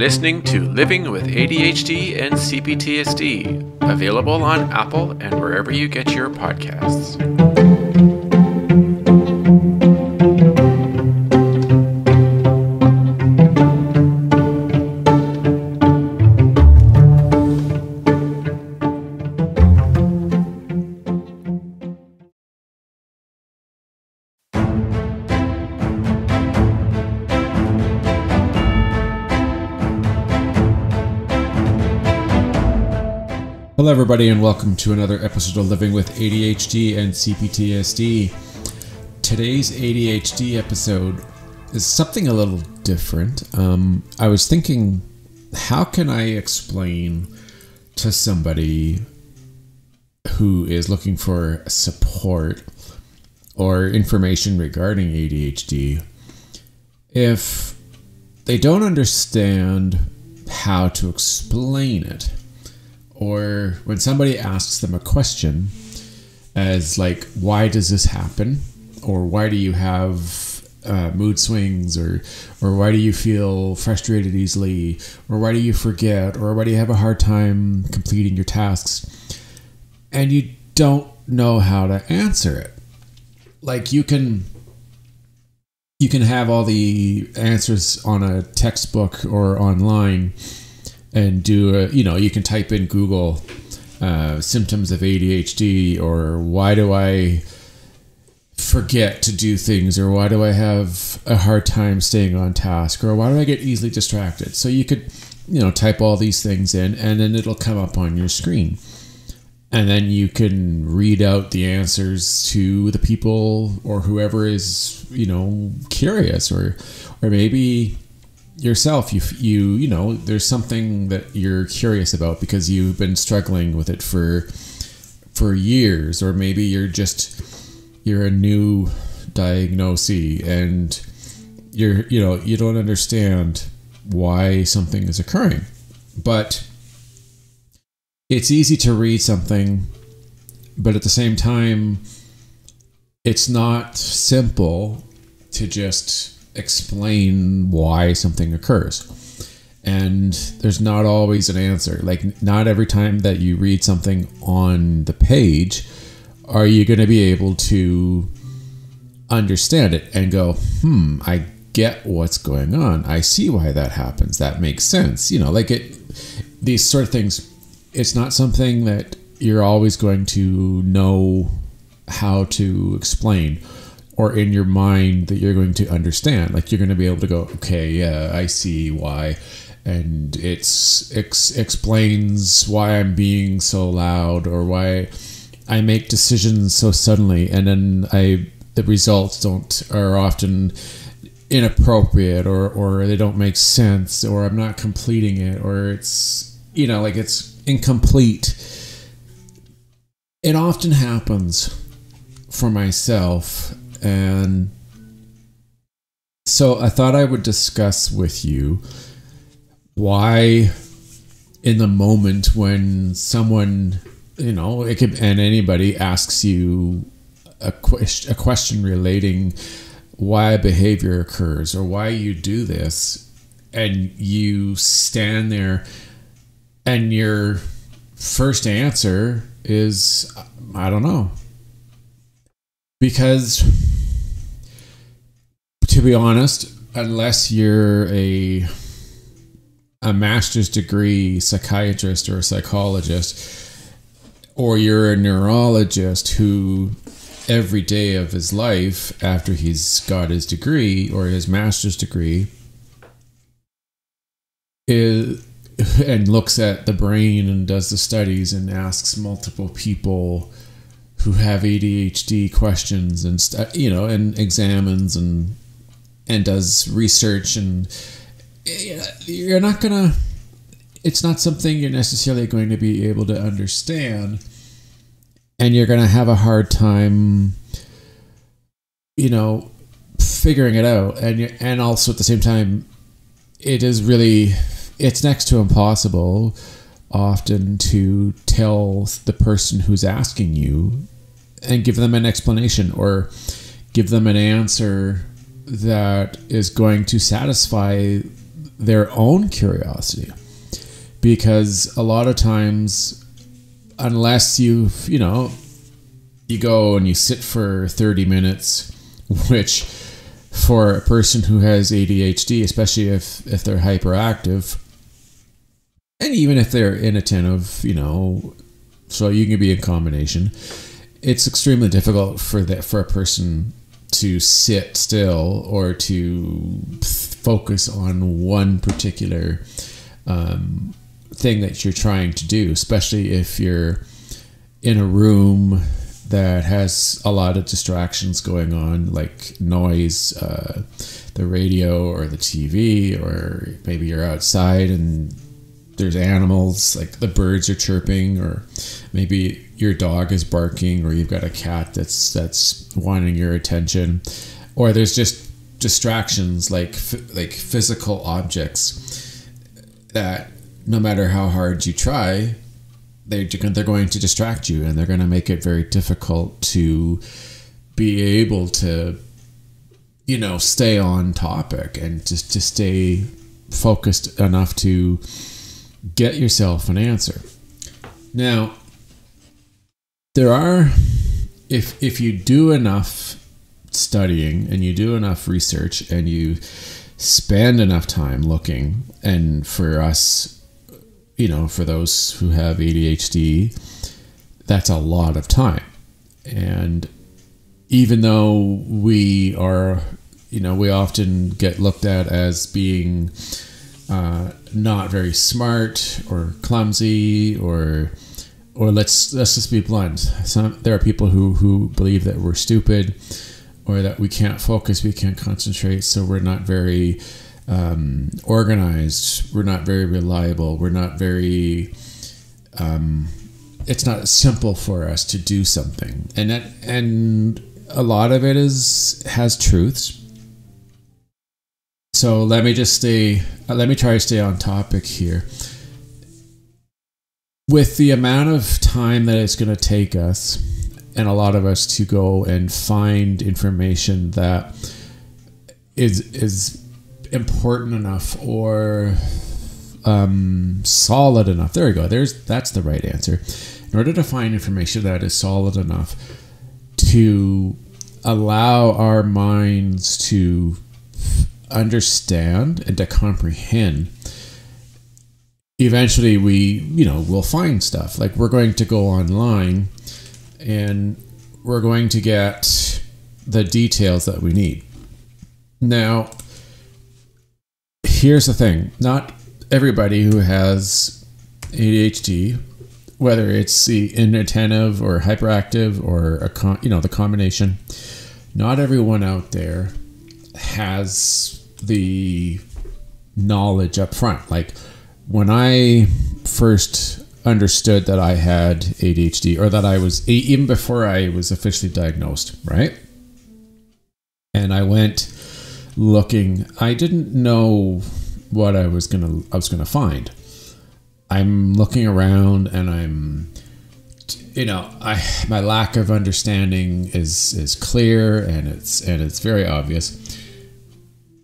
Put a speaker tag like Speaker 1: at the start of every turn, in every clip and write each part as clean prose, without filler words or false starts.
Speaker 1: listening to Living with ADHD and CPTSD, available on Apple and wherever you get your podcasts.
Speaker 2: Hello everybody and welcome to another episode of Living with ADHD and CPTSD. Today's ADHD episode is something a little different. I was thinking, how can I explain to somebody who is looking for support or information regarding ADHD if they don't understand how to explain it? Or when somebody asks them a question as like, why does this happen? Or why do you have mood swings? Or why do you feel frustrated easily? Or why do you forget? Or why do you have a hard time completing your tasks? And you don't know how to answer it. Like you can have all the answers on a textbook or online and you can type in Google symptoms of ADHD, or why do I forget to do things, or why do I have a hard time staying on task, or why do I get easily distracted? So you could, type all these things in and then it'll come up on your screen. And then you can read out the answers to the people or whoever is, curious, or maybe yourself, you know, there's something that you're curious about because you've been struggling with it for years, or maybe you're a new diagnosee and you don't understand why something is occurring. But it's easy to read something, but at the same time, it's not simple to just explain why something occurs. And there's not always an answer. Like, not every time that you read something on the page are you going to be able to understand it and go, I get what's going on. I see why that happens. That makes sense. These sort of things, it's not something that you're always going to know how to explain, or in your mind that you're going to understand. Like, you're going to be able to go, okay, yeah, I see why. And explains why I'm being so loud, or why I make decisions so suddenly, and then the results are often inappropriate, or they don't make sense, or I'm not completing it, or it's, it's incomplete. It often happens for myself. And so I thought I would discuss with you why, in the moment when someone, it could, and anybody asks you a question relating why a behavior occurs or why you do this, and you stand there and your first answer is, I don't know. Because, to be honest, unless you're a master's degree psychiatrist or a psychologist, or you're a neurologist who every day of his life after he's got his degree or his master's degree and looks at the brain and does the studies and asks multiple people who have ADHD questions and and examines and does research, and you're not gonna. It's not something you're necessarily going to be able to understand, and you're gonna have a hard time, figuring it out, and also at the same time, it's next to impossible often to tell the person who's asking you and give them an explanation or give them an answer that is going to satisfy their own curiosity. Because a lot of times, unless you go and you sit for 30 minutes, which for a person who has ADHD, especially if they're hyperactive, and even if they're inattentive, so you can be in combination, it's extremely difficult for a person to sit still or to focus on one particular thing that you're trying to do, especially if you're in a room that has a lot of distractions going on, like noise, the radio or the TV, or maybe you're outside and there's animals, like the birds are chirping, or maybe your dog is barking, or you've got a cat that's wanting your attention, or there's just distractions like physical objects that no matter how hard you try, they're going to distract you, and they're going to make it very difficult to be able to, stay on topic and just to stay focused enough to get yourself an answer. Now, there are, if you do enough studying and you do enough research and you spend enough time looking, and for us, for those who have ADHD, that's a lot of time. And even though we are, we often get looked at as being not very smart or clumsy, or let's just be blunt. There are people who believe that we're stupid, or that we can't focus, we can't concentrate, so we're not very organized, we're not very reliable, we're not very it's not simple for us to do something, and a lot of it has truths. So let me try to stay on topic here. With the amount of time that it's going to take us, and a lot of us, to go and find information that is important enough or solid enough. There we go. That's the right answer. In order to find information that is solid enough to allow our minds to understand and to comprehend, eventually we'll find stuff. Like, we're going to go online and we're going to get the details that we need. Now, here's the thing. Not everybody who has ADHD, whether it's the inattentive or hyperactive or the combination, not everyone out there has the knowledge up front. Like, when I first understood that I had ADHD, or that I was, even before I was officially diagnosed, right? And I went looking, I didn't know what I was gonna find. I'm looking around, and I'm, my lack of understanding is clear, and it's very obvious.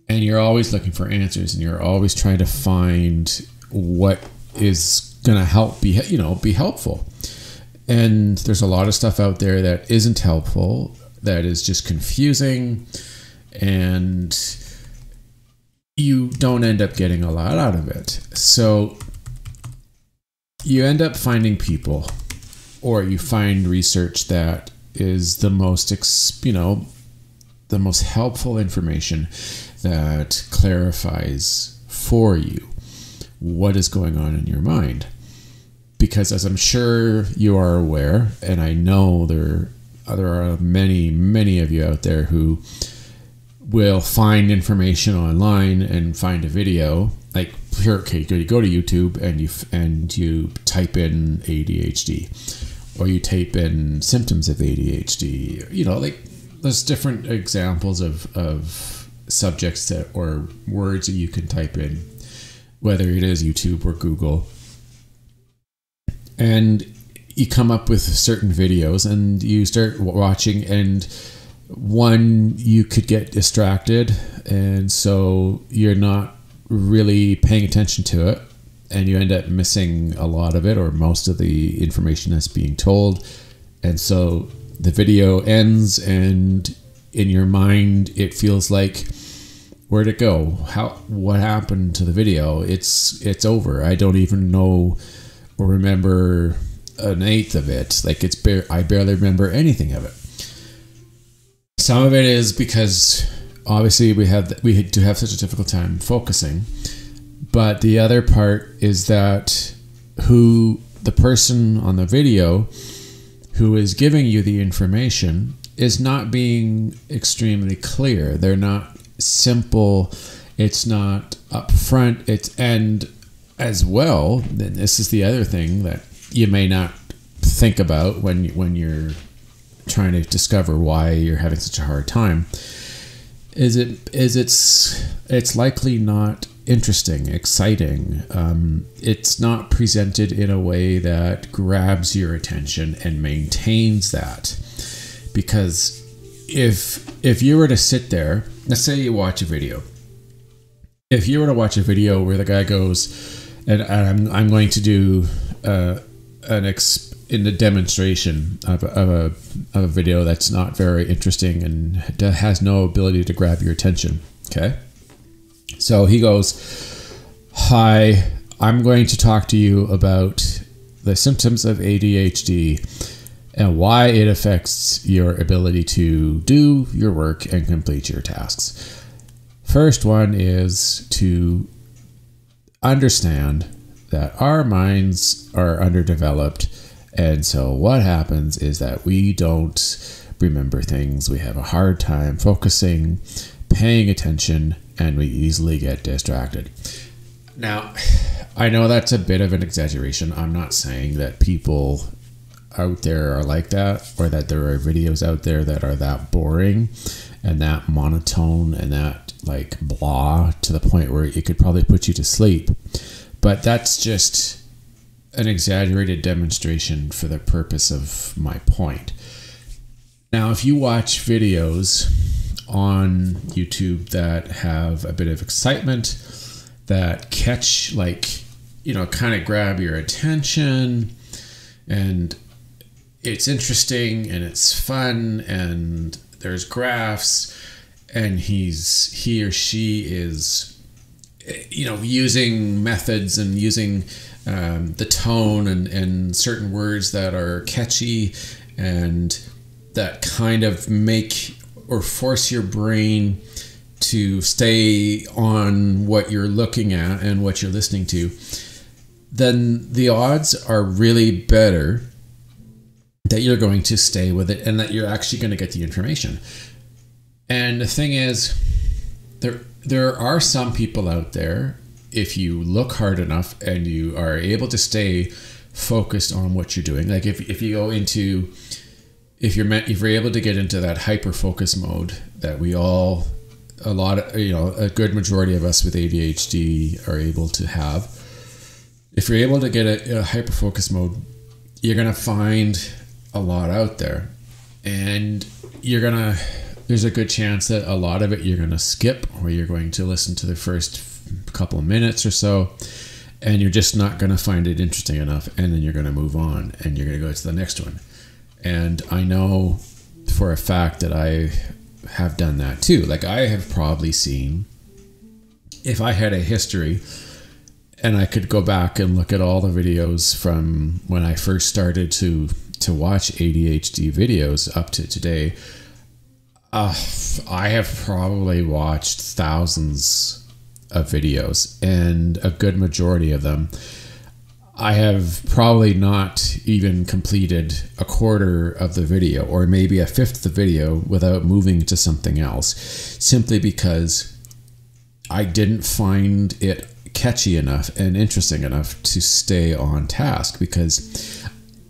Speaker 2: And you're always looking for answers, and you're always trying to find what is gonna help be helpful. And there's a lot of stuff out there that isn't helpful, that is just confusing, and you don't end up getting a lot out of it. So you end up finding people, or you find research that is the most helpful information that clarifies for you what is going on in your mind. Because, as I'm sure you are aware, and I know there are many of you out there who will find information online and find a video. Like, here, okay, you go to YouTube and you type in ADHD, or you type in symptoms of ADHD. Like, there's different examples of subjects or words that you can type in, whether it is YouTube or Google, and you come up with certain videos, and you start watching, and you could get distracted, and so you're not really paying attention to it, and you end up missing a lot of it or most of the information that's being told. And so the video ends, and in your mind it feels like, where'd it go? What happened to the video? It's over. I don't even know or remember an eighth of it. Like I barely remember anything of it. Some of it is because obviously we do have such a difficult time focusing, but the other part is that the person on the video who is giving you the information is not being extremely clear. They're not simple. It's not upfront. And as well, then this is the other thing that you may not think about when you're trying to discover why you're having such a hard time. It's likely not interesting, exciting. It's not presented in a way that grabs your attention and maintains that. Because if you were to sit there, let's say you watch a video. If you were to watch a video where the guy goes, and I'm going to do in the demonstration of a video that's not very interesting and has no ability to grab your attention. Okay. So he goes, "Hi, I'm going to talk to you about the symptoms of ADHD and why it affects your ability to do your work and complete your tasks. First one is to understand that our minds are underdeveloped, and so what happens is that we don't remember things. We have a hard time focusing, paying attention, and we easily get distracted." Now, I know that's a bit of an exaggeration. I'm not saying that people out there are like that, or that there are videos out there that are that boring and that monotone and that like blah to the point where it could probably put you to sleep. But that's just an exaggerated demonstration for the purpose of my point. Now, if you watch videos on YouTube that have a bit of excitement, that catch, like, you know, kind of grab your attention, and it's interesting and it's fun and there's graphs, and he or she is, you know, using methods and using the tone and certain words that are catchy and that kind of make or force your brain to stay on what you're looking at and what you're listening to, then the odds are really better that you're going to stay with it and that you're actually going to get the information. And the thing is, there are some people out there, if you look hard enough and you are able to stay focused on what you're doing, like if you go into, if you're able to get into that hyper focus mode that a good majority of us with ADHD are able to have. If you're able to get a hyper focus mode, you're going to find a lot out there, and there's a good chance that a lot of it you're going to skip, or you're going to listen to the first couple of minutes or so, and you're just not going to find it interesting enough, and then you're going to move on and you're going to go to the next one. And I know for a fact that I have done that too. Like, I have probably seen, if I had a history and I could go back and look at all the videos from when I first started to watch ADHD videos up to today, I have probably watched thousands of videos, and a good majority of them I have probably not even completed a quarter of the video, or maybe a fifth of the video, without moving to something else, simply because I didn't find it catchy enough and interesting enough to stay on task, because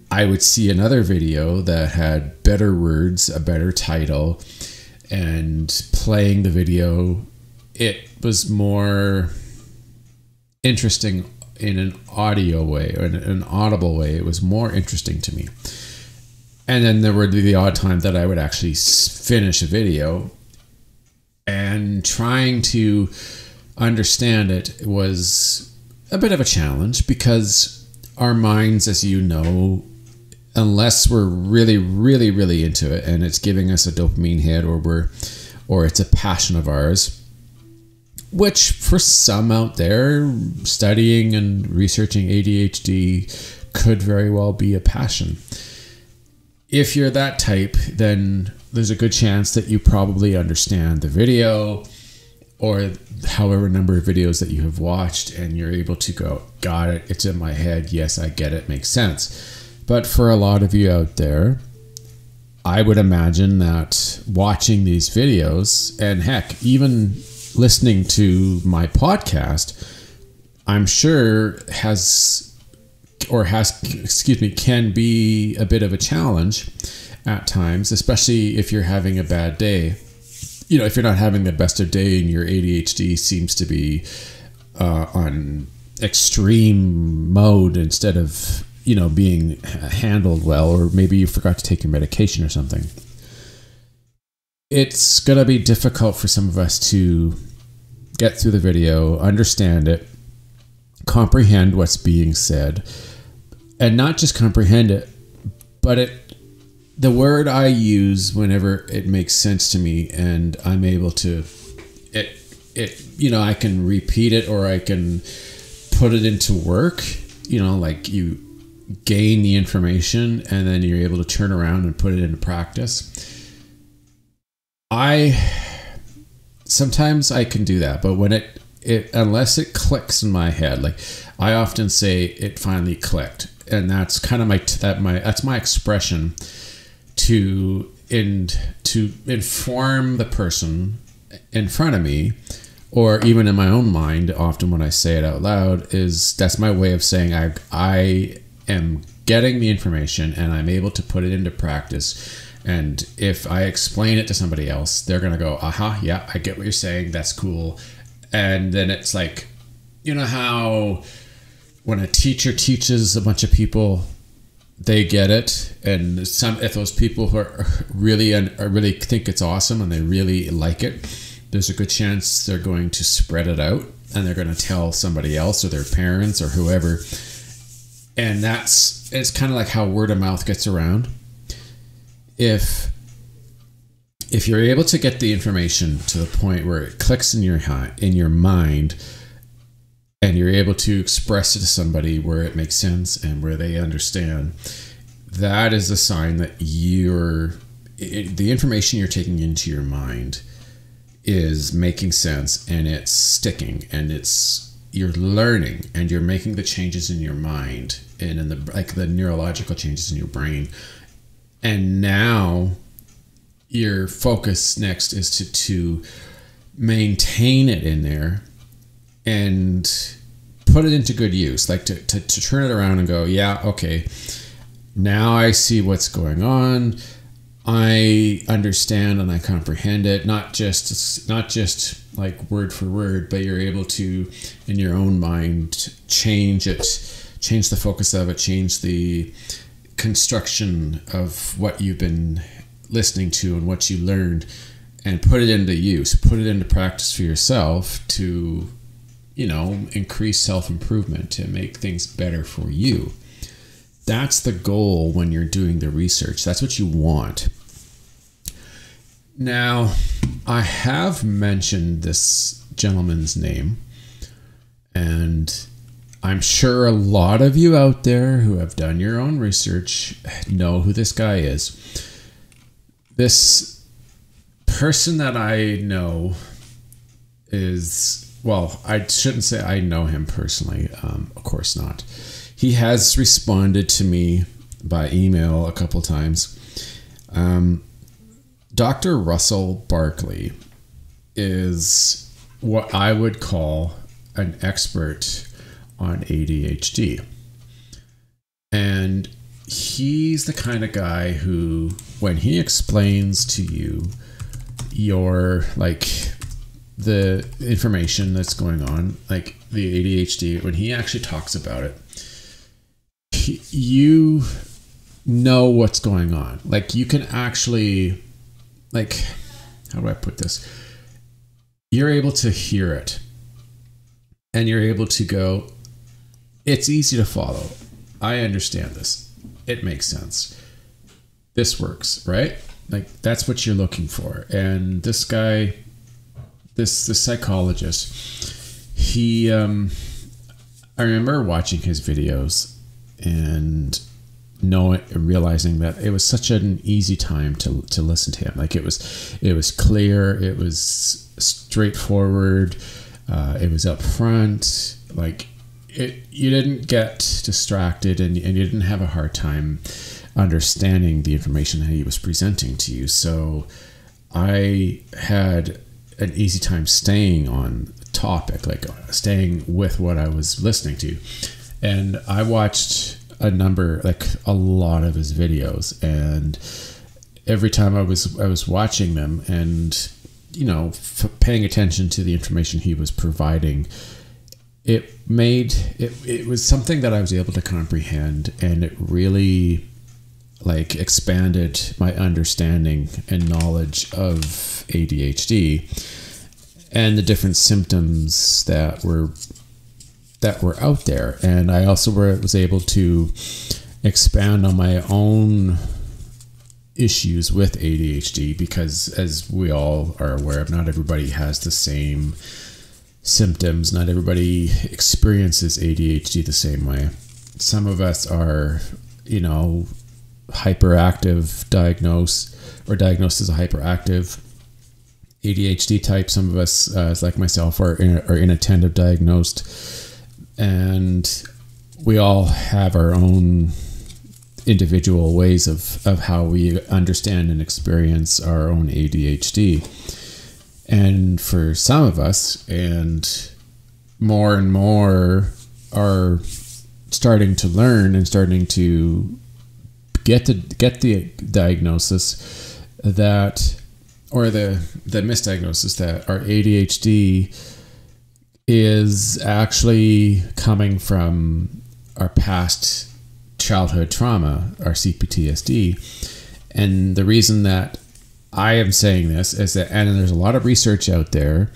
Speaker 2: I would see another video that had better words, a better title, and playing the video, it was more interesting in an audio way, or in an audible way. It was more interesting to me. And then there would be the odd time that I would actually finish a video, and trying to understand it was a bit of a challenge because our minds, as you know, unless we're really, really, really into it and it's giving us a dopamine hit or it's a passion of ours, which for some out there studying and researching ADHD could very well be a passion. If you're that type, then there's a good chance that you probably understand the video or however number of videos that you have watched, and you're able to go, got it, it's in my head, yes, I get it, makes sense. But for a lot of you out there, I would imagine that watching these videos, and heck, even listening to my podcast, I'm sure can be a bit of a challenge at times, especially if you're having a bad day. You know, if you're not having the best of day and your ADHD seems to be on extreme mode instead of, you know, being handled well, or maybe you forgot to take your medication or something. It's going to be difficult for some of us to get through the video, understand it, comprehend what's being said, and not just comprehend it, but the word I use whenever it makes sense to me and I'm able to, I can repeat it or I can put it into work, like you gain the information and then you're able to turn around and put it into practice. Sometimes I can do that, but when it unless it clicks in my head, like I often say it finally clicked, and that's kind of that's my expression to inform the person in front of me, or even in my own mind. Often when I say it out loud, that's my way of saying I am getting the information and I'm able to put it into practice. And if I explain it to somebody else, they're going to go, aha, yeah, I get what you're saying. That's cool. And then it's like, you know how when a teacher teaches a bunch of people, they get it. And if those people who are really think it's awesome and they really like it, there's a good chance they're going to spread it out and they're going to tell somebody else or their parents or whoever. And it's kind of like how word of mouth gets around. If you're able to get the information to the point where it clicks in your mind and you're able to express it to somebody where it makes sense and where they understand, that is a sign that the information you're taking into your mind is making sense and it's sticking and you're learning and you're making the changes in your mind and in the neurological changes in your brain. And now your focus next is to maintain it in there and put it into good use, like to turn it around and go, yeah, okay, now I see what's going on. I understand and I comprehend it, not just like word for word, but you're able to, in your own mind, change it, change the focus of it, change the construction of what you've been listening to and what you learned, and put it into use, put it into practice for yourself to, increase self-improvement, to make things better for you. That's the goal when you're doing the research. That's what you want. Now, I have mentioned this gentleman's name, and I'm sure a lot of you out there who have done your own research know who this guy is. This person that I know I shouldn't say I know him personally. Of course not. He has responded to me by email a couple times. Dr. Russell Barkley is what I would call an expert on ADHD. And he's the kind of guy who, when he explains to you the information that's going on, like the ADHD, when he actually talks about it, you know what's going on. Like you can actually, how do I put this? You're able to hear it. and you're able to go, it's easy to follow. I understand this. It makes sense. This works, right? Like, that's what you're looking for. And this guy, this psychologist, he, I remember watching his videos and realizing that it was such an easy time to listen to him. Like, it was clear, it was straightforward, it was upfront. Like, you didn't get distracted, and you didn't have a hard time understanding the information that he was presenting to you. So I had an easy time staying on topic, like staying with what I was listening to. And I watched a lot of his videos, and every time I was watching them and, you know, paying attention to the information he was providing, it was something that I was able to comprehend, and it really like expanded my understanding and knowledge of ADHD and the different symptoms that were out there. And I also was able to expand on my own issues with ADHD, because, as we all are aware of, not everybody has the same symptoms. Not everybody experiences ADHD the same way. Some of us are, you know, diagnosed as a hyperactive ADHD type. Some of us, like myself, are inattentive diagnosed, and we all have our own individual ways of how we understand and experience our own ADHD. And for some of us, and more are starting to learn and starting to get the diagnosis that, or the misdiagnosis that our ADHD is actually coming from our past childhood trauma, our CPTSD. And the reason that I am saying this is that, and there's a lot of research out there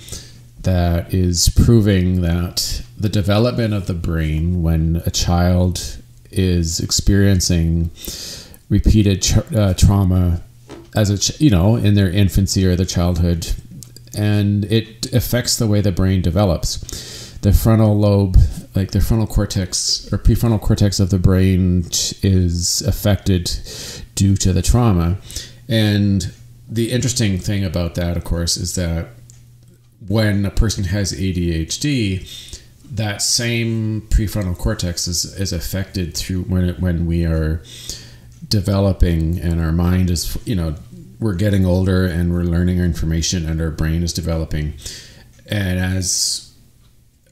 Speaker 2: that is proving that the development of the brain when a child is experiencing repeated trauma in their infancy or their childhood, and it affects the way the brain develops. The frontal lobe, like the frontal cortex or prefrontal cortex of the brain, is affected due to the trauma. And the interesting thing about that, of course, is that when a person has ADHD, that same prefrontal cortex is affected through when we are developing, and our mind is, you know, we're getting older and we're learning our information, and our brain is developing. And as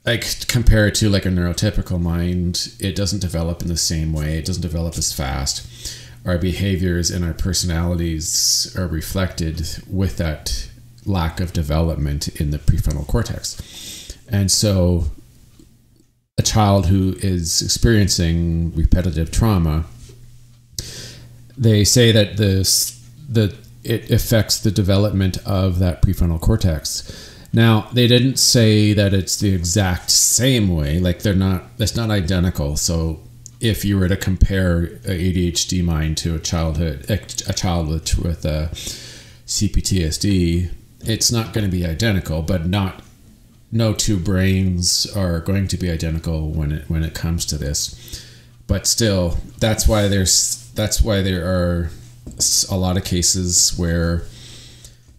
Speaker 2: I compare it to like a neurotypical mind, it doesn't develop in the same way. It doesn't develop as fast. Our behaviors and our personalities are reflected with that lack of development in the prefrontal cortex. And so a child who is experiencing repetitive trauma, they say that it affects the development of that prefrontal cortex. Now, they didn't say that it's the exact same way, like it's not identical. So if you were to compare an ADHD mind to a child with CPTSD, it's not going to be identical, but no two brains are going to be identical when it comes to this. But still, that's why there are a lot of cases where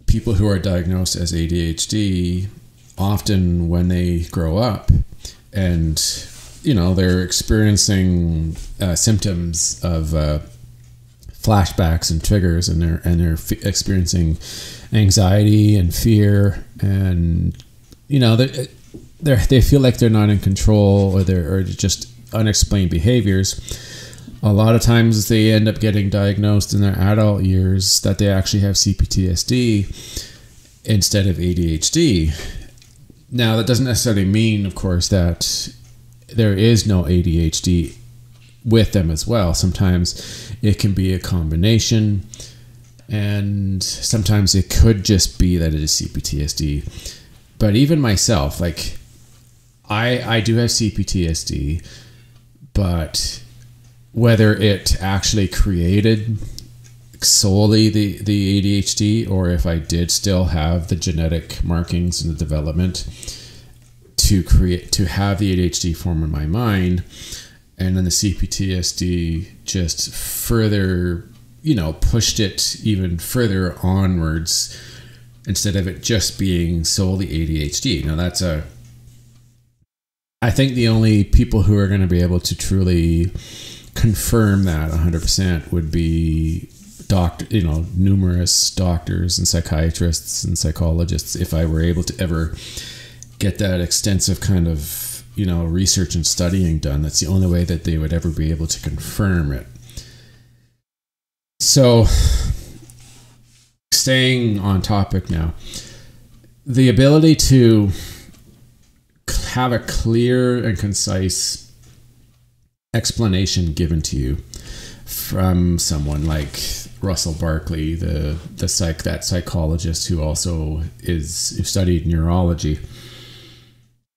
Speaker 2: people who are diagnosed as ADHD, often when they grow up and, you know, they're experiencing symptoms of flashbacks and triggers, and they're experiencing anxiety and fear, and, you know, they feel like they're not in control, or just unexplained behaviors. A lot of times they end up getting diagnosed in their adult years that they actually have CPTSD instead of ADHD. Now, that doesn't necessarily mean, of course, that there is no ADHD with them as well. Sometimes it can be a combination, and sometimes it could just be that it is CPTSD. But even myself, like, I do have CPTSD, but whether it actually created solely the ADHD, or if I did still have the genetic markings and the development to have the ADHD form in my mind, and then the CPTSD just further, pushed it even further onwards instead of it just being solely ADHD. Now I think the only people who are going to be able to truly confirm that 100% would be numerous doctors and psychiatrists and psychologists. If I were able to ever get that extensive kind of, research and studying done, that's the only way that they would ever be able to confirm it. So, staying on topic now, the ability to have a clear and concise explanation given to you from someone like Russell Barkley, that psychologist who also who studied neurology,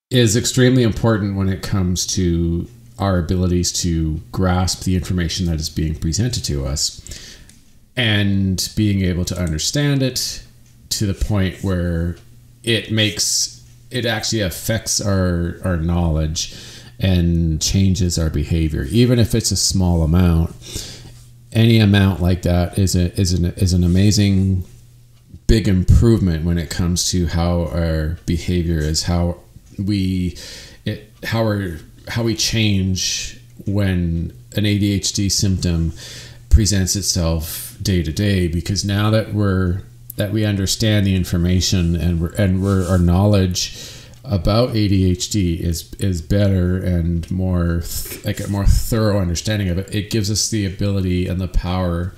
Speaker 2: is extremely important when it comes to our abilities to grasp the information that is being presented to us and being able to understand it to the point where it actually affects our knowledge and changes our behavior, even if it's a small amount. Any amount like that is an amazing big improvement when it comes to how our behavior is, how we change when an ADHD symptom presents itself day to day. Because now that we understand the information and our knowledge about ADHD is better and more a more thorough understanding of it, it gives us the ability and the power,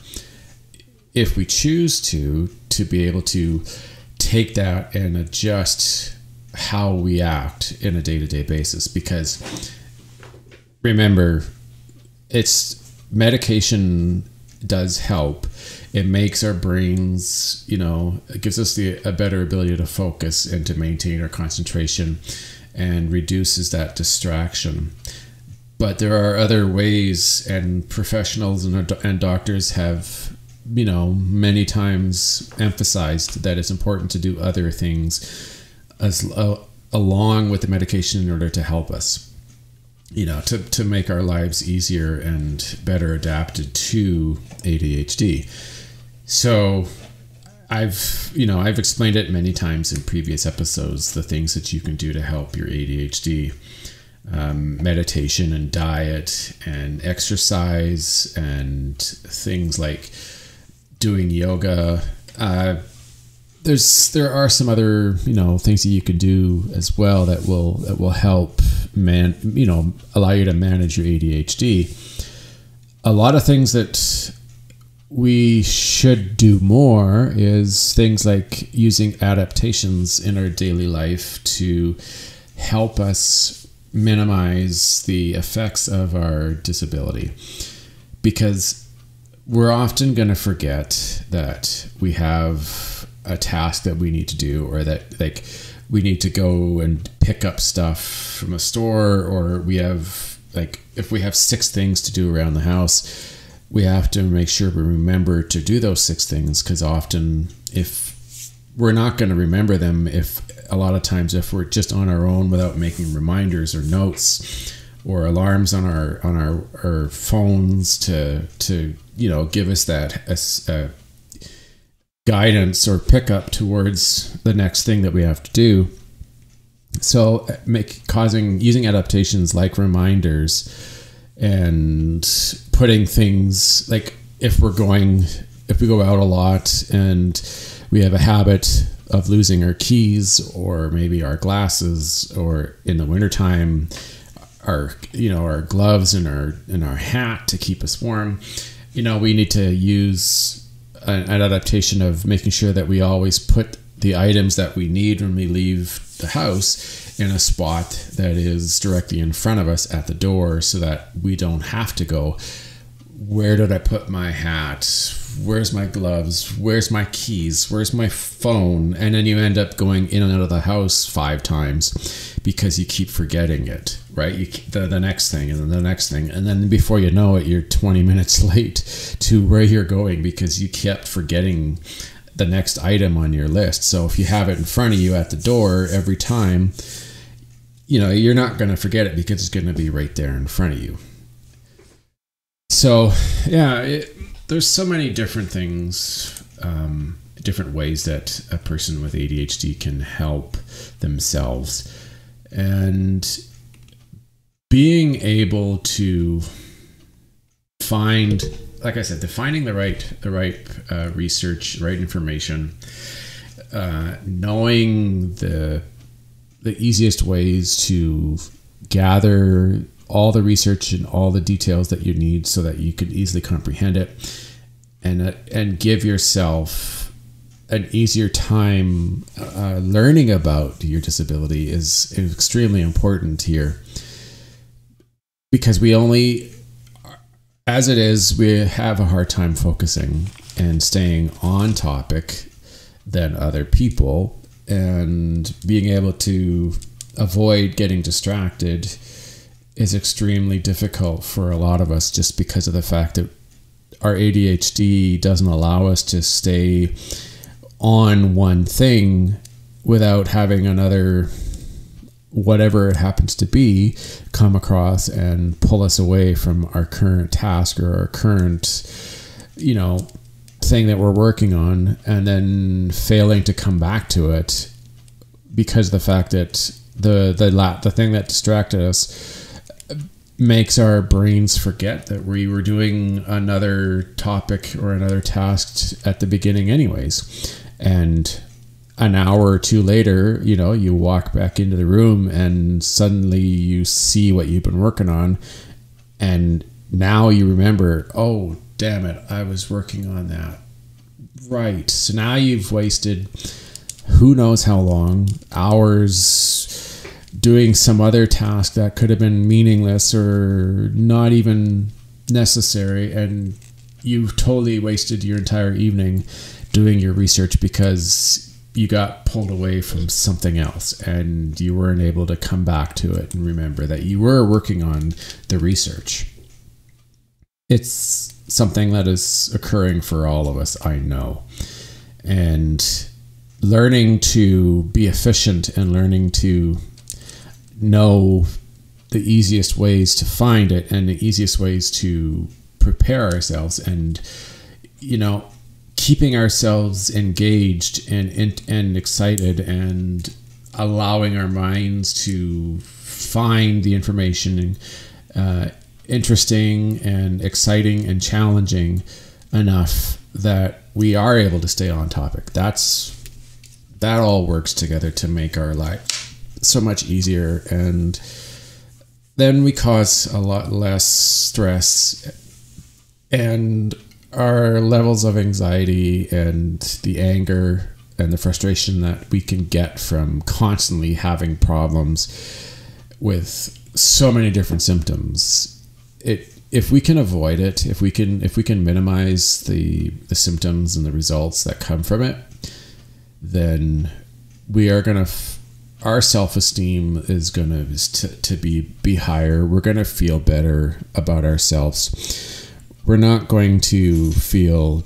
Speaker 2: if we choose to be able to take that and adjust how we act in a day-to-day basis. Because remember, medication does help. It makes our brains, it gives us a better ability to focus and to maintain our concentration and reduces that distraction. But there are other ways, and professionals and doctors have, many times emphasized that it's important to do other things along with the medication in order to help us, to make our lives easier and better adapted to ADHD. So I've explained it many times in previous episodes, the things that you can do to help your ADHD. Meditation and diet and exercise and things like doing yoga. There are some other things that you can do as well that will help allow you to manage your ADHD. A lot of things that we should do more is things like using adaptations in our daily life to help us minimize the effects of our disability, because we're often going to forget that we have a task that we need to do, or that we need to go and pick up stuff from a store, or we have if we have 6 things to do around the house, we have to make sure we remember to do those 6 things, because often if we're not going to remember them, if we're just on our own without making reminders or notes or alarms on our phones to give us that guidance or pickup towards the next thing that we have to do. So using adaptations like reminders, and putting things like if we go out a lot and we have a habit of losing our keys or maybe our glasses, or in the wintertime our gloves and our hat to keep us warm, we need to use an adaptation of making sure that we always put the items that we need when we leave the house in a spot that is directly in front of us at the door, so that we don't have to go where did I put my hat? Where's my gloves? Where's my keys? Where's my phone? And then you end up going in and out of the house 5 times because you keep forgetting it, right? The next thing and then the next thing. And then before you know it, you're 20 minutes late to where you're going because you kept forgetting the next item on your list. So if you have it in front of you at the door every time, you're not going to forget it because it's going to be right there in front of you. So, yeah, there's so many different things, different ways that a person with ADHD can help themselves. And being able to find, like I said, finding the right research, right information, knowing the easiest ways to gather all the research and all the details that you need so that you can easily comprehend it, and give yourself an easier time learning about your disability is extremely important here, because we have a hard time focusing and staying on topic than other people, and being able to avoid getting distracted is extremely difficult for a lot of us, just because of the fact that our ADHD doesn't allow us to stay on one thing without having another, whatever it happens to be, come across and pull us away from our current task or our current, thing that we're working on, and then failing to come back to it because of the fact that the thing that distracted us makes our brains forget that we were doing another topic or another task at the beginning anyways. And an hour or two later, you walk back into the room and suddenly you see what you've been working on. And now you remember, oh, damn it, I was working on that. Right. So now you've wasted who knows how long, hours, doing some other task that could have been meaningless or not even necessary, and you've totally wasted your entire evening doing your research because you got pulled away from something else and you weren't able to come back to it and remember that you were working on the research. It's something that is occurring for all of us, I know. And learning to be efficient and learning to know the easiest ways to find it and the easiest ways to prepare ourselves, and keeping ourselves engaged and excited, and allowing our minds to find the information interesting and exciting and challenging enough that we are able to stay on topic. That all works together to make our life so much easier, and then we cause a lot less stress, and our levels of anxiety and the anger and the frustration that we can get from constantly having problems with so many different symptoms. If we can avoid it, if we can minimize the symptoms and the results that come from it, then we are going to our self-esteem is going to be higher. We're going to feel better about ourselves. We're not going to feel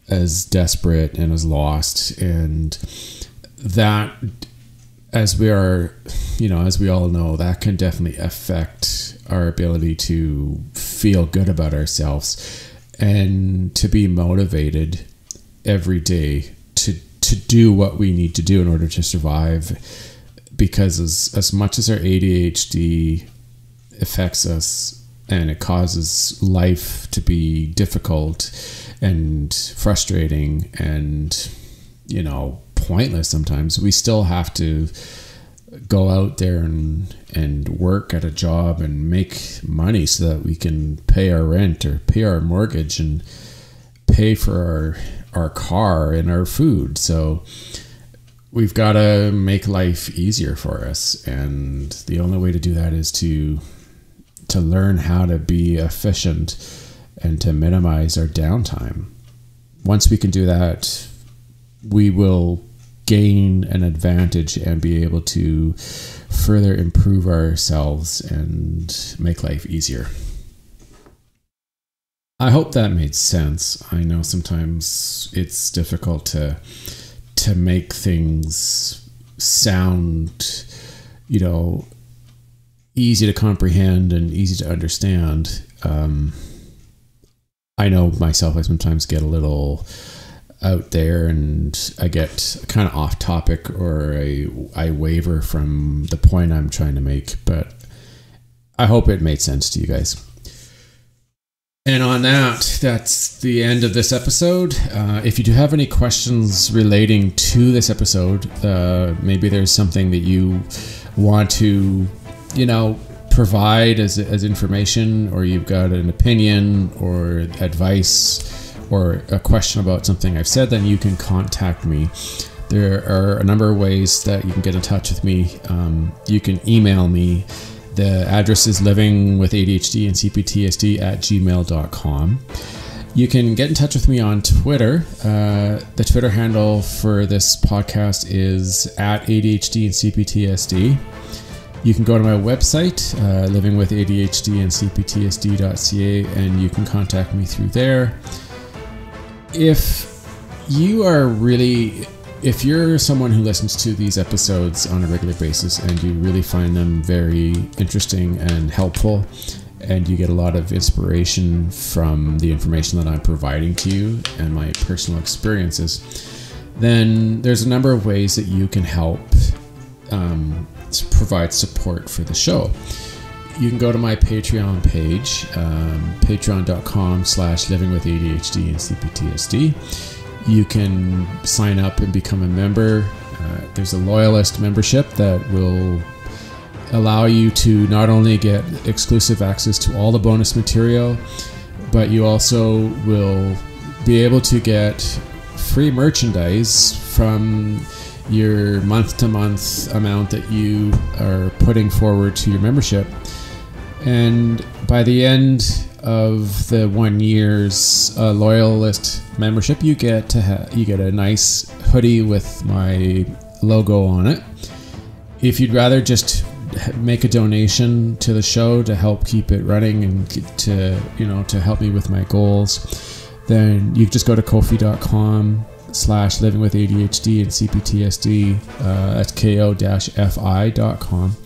Speaker 2: as desperate and as lost, and that, as we are, as we all know, that can definitely affect our ability to feel good about ourselves and to be motivated every day to do what we need to do in order to survive. Because as much as our ADHD affects us and it causes life to be difficult and frustrating and, pointless sometimes, we still have to go out there and work at a job and make money so that we can pay our rent or pay our mortgage and pay for our car and our food. So we've got to make life easier for us, and the only way to do that is to learn how to be efficient and to minimize our downtime. Once we can do that, we will gain an advantage and be able to further improve ourselves and make life easier. I hope that made sense. I know sometimes it's difficult to make things sound, easy to comprehend and easy to understand. I know myself, I sometimes get a little out there and I get kind of off topic, or I waver from the point I'm trying to make, but I hope it made sense to you guys. And on that's the end of this episode. If you do have any questions relating to this episode, maybe there's something that you want to, provide as information, or you've got an opinion or advice or a question about something I've said, then you can contact me. There are a number of ways that you can get in touch with me. You can email me. The address is livingwithadhd and cptsd @gmail.com. You can get in touch with me on Twitter. The Twitter handle for this podcast is @ADHD and cptsd. You can go to my website, livingwithadhd and cptsd.ca, and you can contact me through there. If you're someone who listens to these episodes on a regular basis and you really find them very interesting and helpful, and you get a lot of inspiration from the information that I'm providing to you and my personal experiences, then there's a number of ways that you can help to provide support for the show. You can go to my Patreon page, patreon.com/livingwithadhd and cptsd. You can sign up and become a member. There's a loyalist membership that will allow you to not only get exclusive access to all the bonus material, but you also will be able to get free merchandise from your month-to-month amount that you are putting forward to your membership. And by the end of the 1 year's loyalist membership, you get a nice hoodie with my logo on it. If you'd rather just make a donation to the show to help keep it running and to help me with my goals, then you just go to kofi.com/livingwithadhd and cptsd. That's ko-fi.com,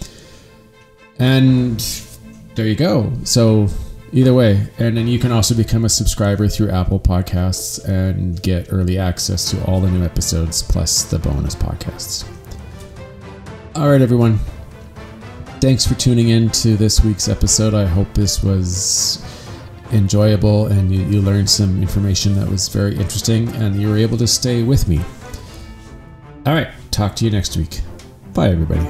Speaker 2: and there you go. So either way, and then you can also become a subscriber through Apple Podcasts and get early access to all the new episodes plus the bonus podcasts. All right, everyone. Thanks for tuning in to this week's episode. I hope this was enjoyable and you learned some information that was very interesting and you were able to stay with me. All right, talk to you next week. Bye, everybody.